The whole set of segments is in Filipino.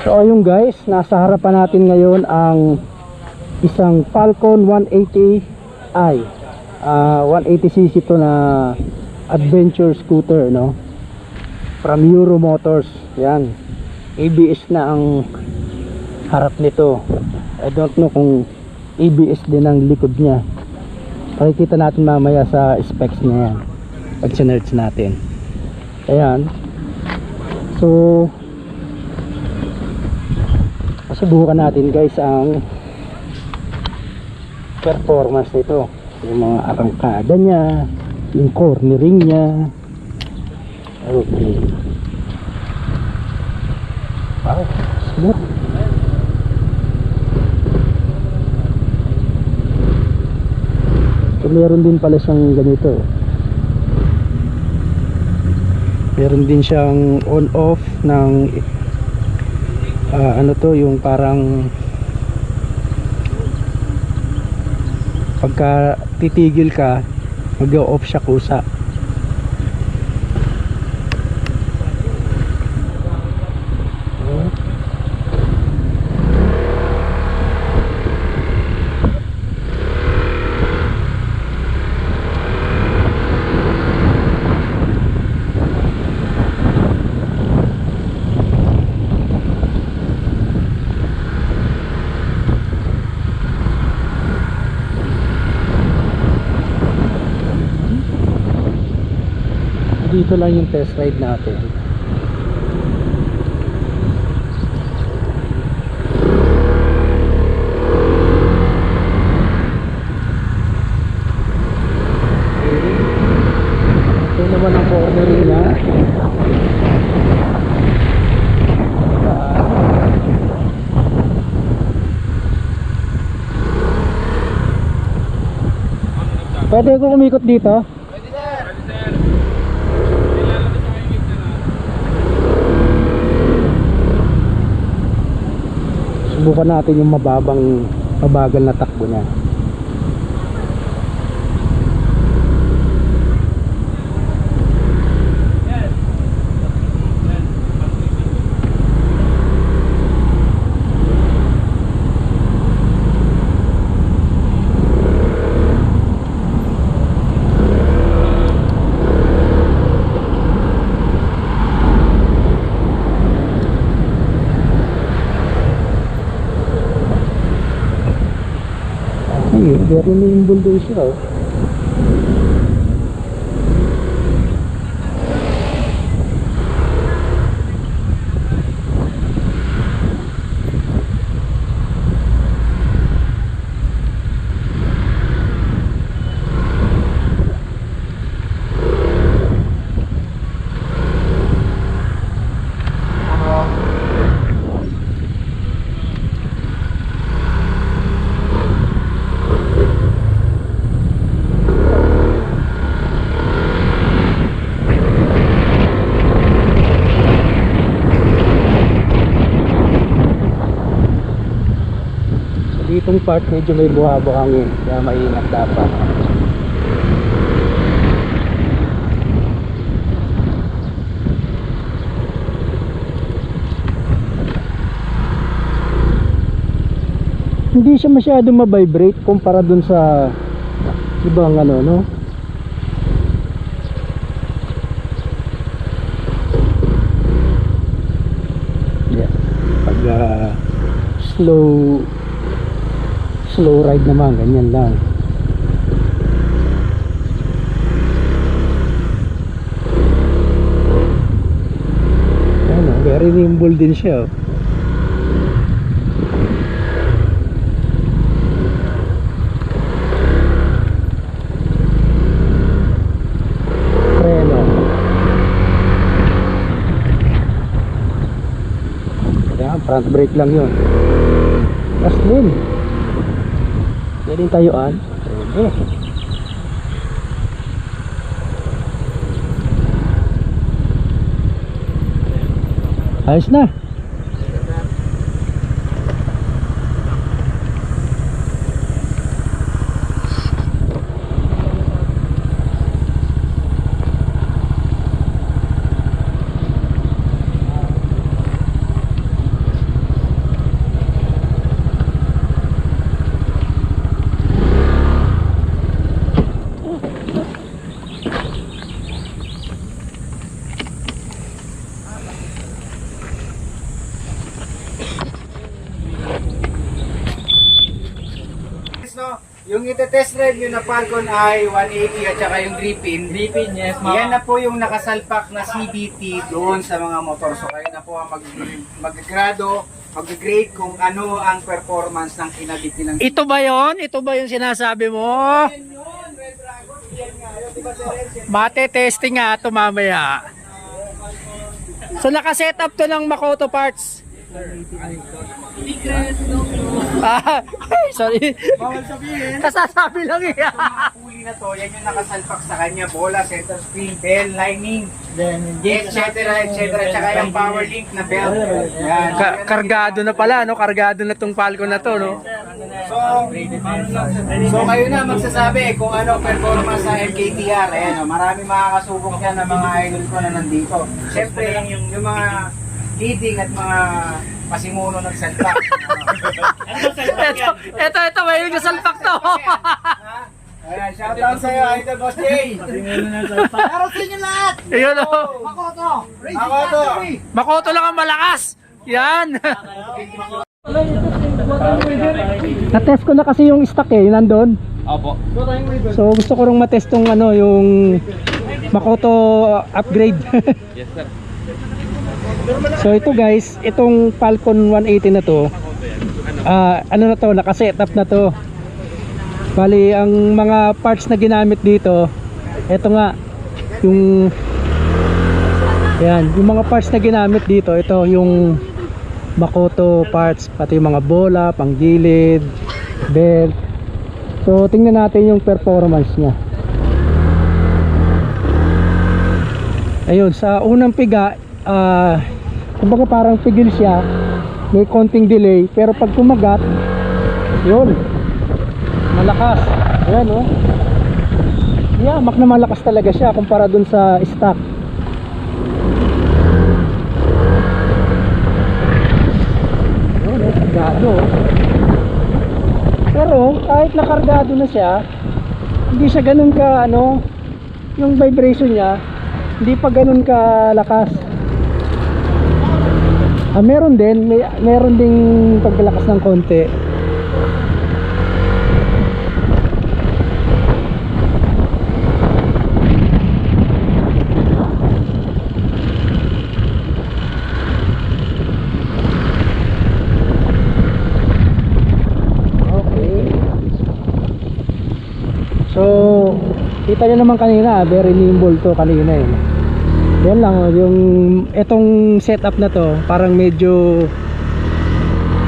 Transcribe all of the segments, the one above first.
So ayun guys, nasa harapan natin ngayon ang isang Falcon 180i. 180cc to na adventure scooter, no? From Euro Motors. Yan. ABS na ang harap nito. I don't know kung ABS din ang likod niya. Pakikita natin mamaya sa specs niya yan pag sinerch natin. Ayan. So subukan natin guys ang performance nito, yung mga arangkada niya, yung cornering niya. Okay, wow, smooth. So meron din pala siyang ganito, meron din siyang on off ng ano to, yung parang pagka titigil ka mag-off siya kusa. Dito lang yung test ride natin. Ito naman ang cornering niya. Pwede ko umikot dito? Subukan natin yung mabagal na takbo niya. Very nimble din siya, oh. Itong part medyo may buha-buhangin, kaya maingat dapat. Hindi siya masyado ma-vibrate kumpara dun sa ibang ano, no? Yeah. Pag slow ride naman, ganyan lang. Ano, very nimble din siya, oh. Preno. Kaya front brake lang yun. Last din. Pwedeng tayuan. Pwede. Ayos na. Yung ite-test drive nyo na Falcon i 180 at saka yung Griffin. Griffin, yes, ma'am. Yan na po yung nakasalpak na CVT doon sa mga motor. So kayo na po ang mag-grado, mag-grade kung ano ang performance ng kinabit nilang. Ito ba yon? Ito ba yung sinasabi mo? Mate-testing nga ito mamaya. So naka-setup to ng Makoto parts. Sorry. Bawal sabihin. Kasasabi lang eh. Yung mga pulley na to, yan yung nakasalpak sa kanya. Bola, center spring, bell, lining, etc. Tsaka yung power link na belt. Yan. Kargado na pala, no? Kargado na tong Falcon na to, no? So kayo na magsasabi kung ano performance sa MKTR. Ayan, marami makakasubok yan ng mga idol ko na nandito. Siyempre, yung mga leading at mga pasimuno ng salpak. Ito, may yung salpak to. Ayan, shoutout sa'yo, Idol Boss Jay. Pero sa inyo lahat. Ayun, oh. Makoto. Makoto. Makoto lang ang malakas. Yan. Na-test ko na kasi yung stock eh, nandun. Opo. So gusto ko ring matest tong ano, yung Makoto upgrade. Yes, sir. So ito guys, itong Falcon 180 na to, ano na to, naka-setup na to. Bali, ang mga parts na ginamit dito, ito nga, yung yan, yung mga parts na ginamit dito, ito yung Makoto parts, pati yung mga bola, panggilid, belt. So tingnan natin yung performance nya. Ayun, sa unang piga, kumbaga parang pigil siya, may konting delay, pero pag kumagat, yun, malakas. Ayan, oh. Yamak na malakas talaga siya kumpara dun sa stock. Yun, kargado. Pero kahit nakargado na siya, hindi siya ganun ka, ano, yung vibration niya hindi pa ganun ka lakas. Meron din, meron ding paglalakas ng konti. Okay. So, kita nyo naman kanina, very nimble to kanina eh. Yan lang, yung etong setup na to, parang medyo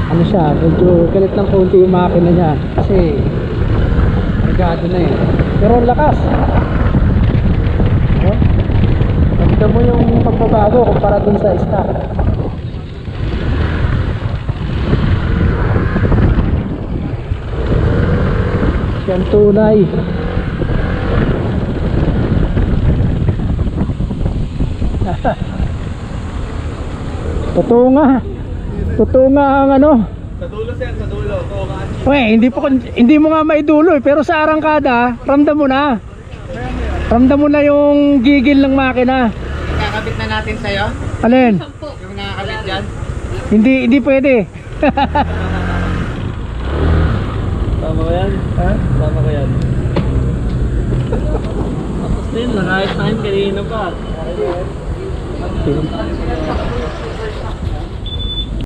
ano siya, medyo galit ng konti yung makina niya kasi regado na eh. Pero lakas. Oh, nakita mo yung pagbabago kumpara dun sa stock. Yan tunay. Totoo nga ang ano. Sa dulo, sir, sa dulo. Hindi mo nga maidulo eh, pero sa arangkada, ramdam mo na. Ramdam mo na yung gigil ng makina. Kakabit na natin sa'yo. Alin? Yung nakakabit dyan. Hindi pwede. Tama ko yan? Ha? Tama ko yan. Tapos din, nakahit time kanina pa.